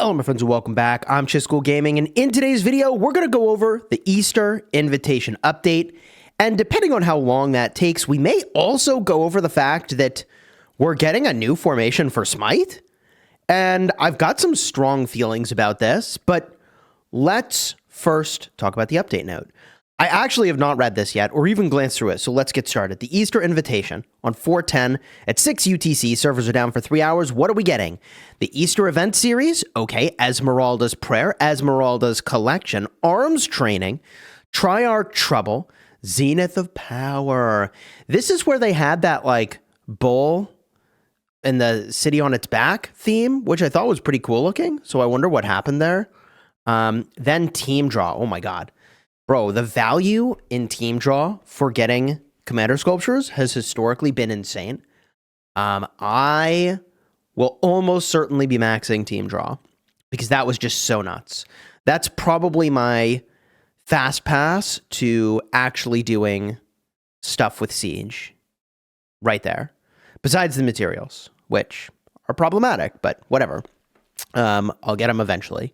Hello my friends and welcome back. I'm Chisgule Gaming, and in today's video we're going to go over the Easter invitation update, and depending on how long that takes, we may also go over the fact that we're getting a new formation for Smite, and I've got some strong feelings about this, but let's first talk about the update note. I actually have not read this yet or even glanced through it, so let's get started. The Easter invitation on 4/10 at 6 UTC. Servers are down for 3 hours. What are we getting? The Easter event series. Okay. Esmeralda's Prayer, Esmeralda's Collection, Arms Training, Triarch Trouble, Zenith of Power. This is where they had that, like, bull in the city on its back theme, which I thought was pretty cool looking. So I wonder what happened there. Then Team Draw. Oh, my God. Bro, the value in Team Draw for getting commander sculptures has historically been insane. I will almost certainly be maxing Team Draw because that was just so nuts. That's probably my fast pass to actually doing stuff with Siege right there. Besides the materials, which are problematic, but whatever. I'll get them eventually.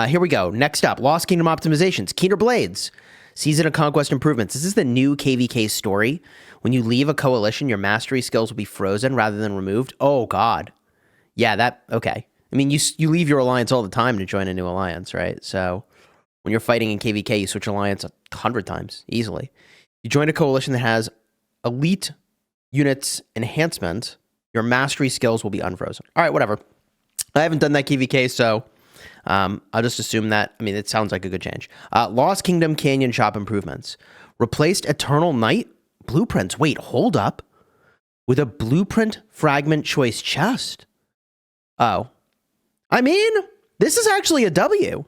Here we go. Next up, Lost Kingdom optimizations. Keener Blades. Season of Conquest improvements. This is the new KvK story. When you leave a coalition, your mastery skills will be frozen rather than removed. Oh, God. Yeah, that... Okay. I mean, you leave your alliance all the time to join a new alliance, right? So when you're fighting in KvK, you switch alliance 100 times, easily. You join a coalition that has elite units enhancement, your mastery skills will be unfrozen. All right, whatever. I haven't done that KvK, so... I'll just assume that, I mean, it sounds like a good change. Lost Kingdom Canyon Shop improvements. Replaced Eternal Night blueprints. Wait, hold up. With a blueprint fragment choice chest. Oh. I mean, this is actually a W.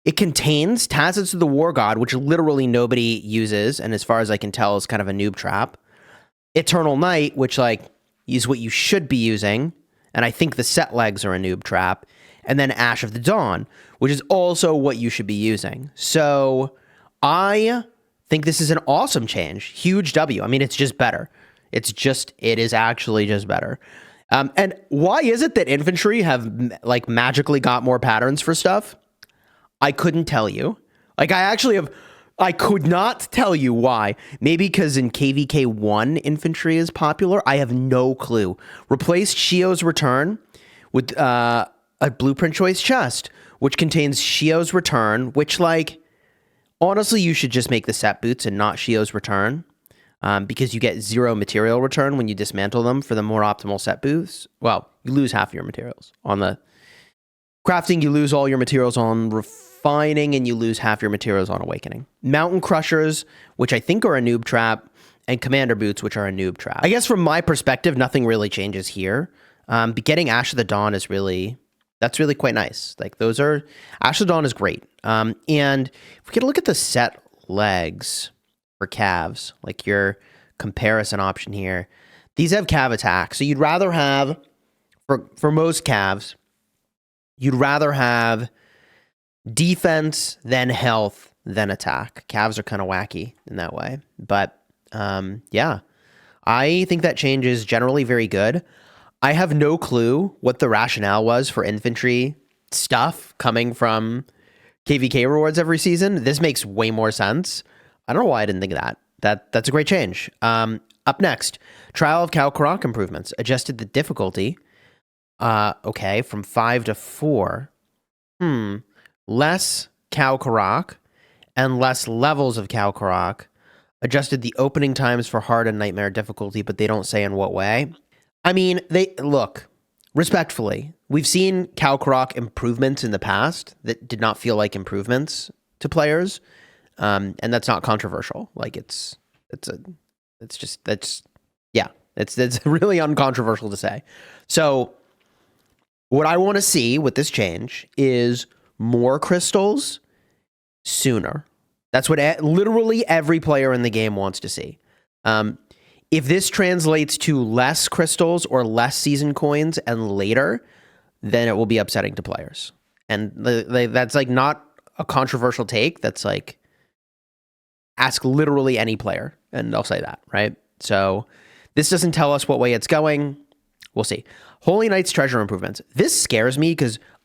It contains Tacitus of the War God, which literally nobody uses, and as far as I can tell is kind of a noob trap. Eternal Night, which, like, is what you should be using, and I think the set legs are a noob trap. And then Ash of the Dawn, which is also what you should be using. So I think this is an awesome change. Huge W. I mean, it's just better. It is actually just better. And why is it that infantry have, like, magically got more patterns for stuff? I couldn't tell you. Like, I could not tell you why. Maybe because in KvK 1 infantry is popular. I have no clue. Replaced Shio's Return with, a blueprint choice chest, which contains Shio's Return, which, like, honestly, you should just make the set boots and not Shio's Return, because you get 0 material return when you dismantle them for the more optimal set boots. Well, you lose half of your materials. On the crafting, you lose all your materials. On refining, and you lose half your materials on awakening. Mountain Crushers, which I think are a noob trap, and Commander Boots, which are a noob trap. I guess from my perspective, nothing really changes here. But getting Ash of the Dawn is really... That's really quite nice. Like, those are... Ash of the Dawn is great. And if we get a look at the set legs for calves, like your comparison option here, these have cav attack. So you'd rather have, for most calves, you'd rather have defense, then health, then attack. Calves are kind of wacky in that way. But, yeah. I think that change is generally very good. I have no clue what the rationale was for infantry stuff coming from KvK rewards every season. This makes way more sense. I don't know why I didn't think of that. That's a great change. Up next, Trial of Kau Karuak improvements. Adjusted the difficulty. Okay, from 5 to 4. Less Kau Karuak and less levels of Kau Karuak. Adjusted the opening times for hard and nightmare difficulty, but they don't say in what way. I mean, look, respectfully, we've seen Kau Karuak improvements in the past that did not feel like improvements to players, and that's not controversial. Like, it's really uncontroversial to say. So what I want to see with this change is more crystals sooner. That's what literally every player in the game wants to see. If this translates to less crystals or less season coins and later, then it will be upsetting to players. And that's, like, not a controversial take. That's, like, ask literally any player and they'll say that, right? So this doesn't tell us what way it's going. We'll see. Holy Knight's treasure improvements. This scares me because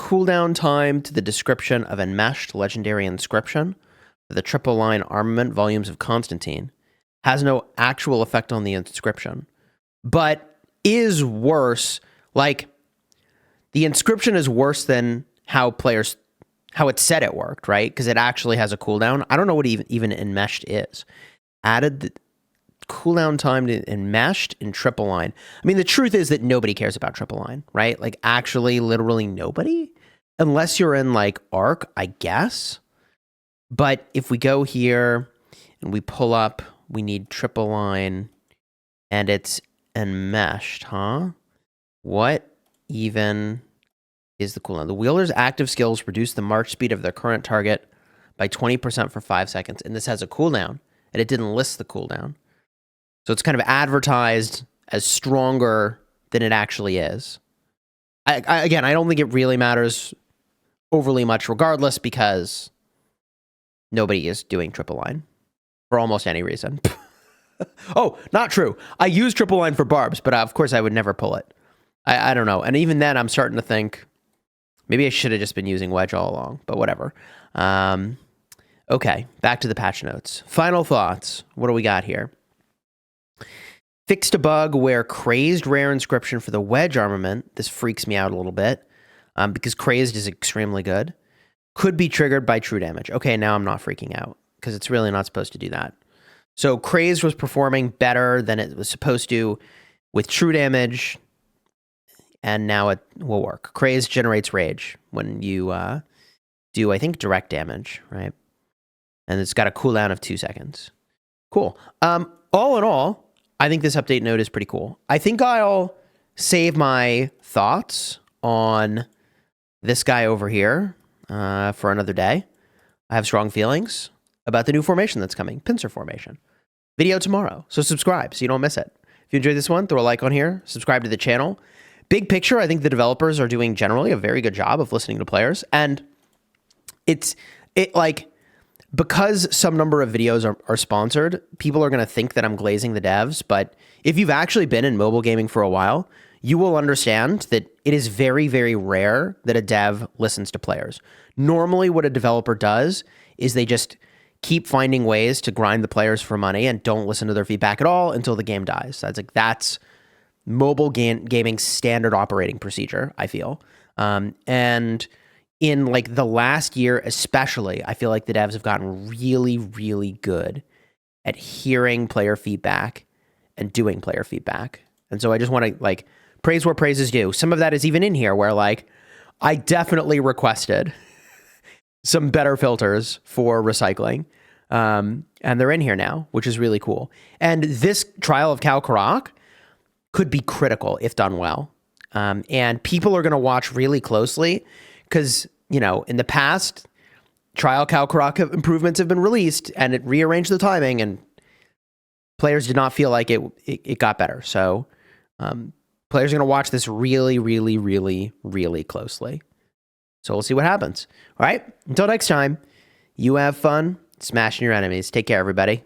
cooldown time to the description of enmeshed legendary inscription for the triple line armament volumes of Constantine. Has no actual effect on the inscription, but is worse. Like, the inscription is worse than how it said it worked, right? Because it actually has a cooldown. I don't know what even enmeshed is. Added the cooldown time to enmeshed in triple line. I mean, the truth is that nobody cares about triple line, right? Like, actually, literally nobody, unless you're in like Arc, I guess. But if we go here and we pull up, we need triple line, and it's enmeshed, huh? What even is the cooldown? The wielder's active skills reduce the march speed of their current target by 20% for 5 seconds, and this has a cooldown, and it didn't list the cooldown. So it's kind of advertised as stronger than it actually is. Again, I don't think it really matters overly much regardless, because nobody is doing triple line for almost any reason. Oh, not true. I use triple line for barbs, but of course I would never pull it. I don't know. And even then, I'm starting to think maybe I should have just been using wedge all along, but whatever. Okay, back to the patch notes. Final thoughts. What do we got here? Fixed a bug where crazed rare inscription for the wedge armament. This freaks me out a little bit because crazed is extremely good. Could be triggered by true damage. Okay, now I'm not freaking out because it's really not supposed to do that. So crazed was performing better than it was supposed to with true damage, and now it will work. Crazed generates rage when you do, I think, direct damage, right? And it's got a cooldown of 2 seconds. Cool. All in all, I think this update note is pretty cool. I think I'll save my thoughts on this guy over here for another day. I have strong feelings about the new formation that's coming, pincer formation. Video tomorrow, so subscribe so you don't miss it. If you enjoyed this one, throw a like on here, subscribe to the channel. Big picture, I think the developers are doing generally a very good job of listening to players, and because some number of videos are sponsored, people are going to think that I'm glazing the devs, but if you've actually been in mobile gaming for a while, you will understand that it is very, very rare that a dev listens to players. Normally, what a developer does is they just keep finding ways to grind the players for money and don't listen to their feedback at all until the game dies. That's mobile gaming standard operating procedure, I feel. And in like the last year especially, I feel like the devs have gotten really, really good at hearing player feedback and doing player feedback. And so I just want to like praise where praise is due. Some of that is even in here where like I definitely requested some better filters for recycling. And they're in here now, which is really cool. And this trial of Kau Karuak could be critical if done well. And people are going to watch really closely because, you know, in the past, trial Kau Karuak improvements have been released and it rearranged the timing and players did not feel like it got better. So players are going to watch this really, really, really, really closely. So we'll see what happens. All right. Until next time, you have fun smashing your enemies. Take care, everybody.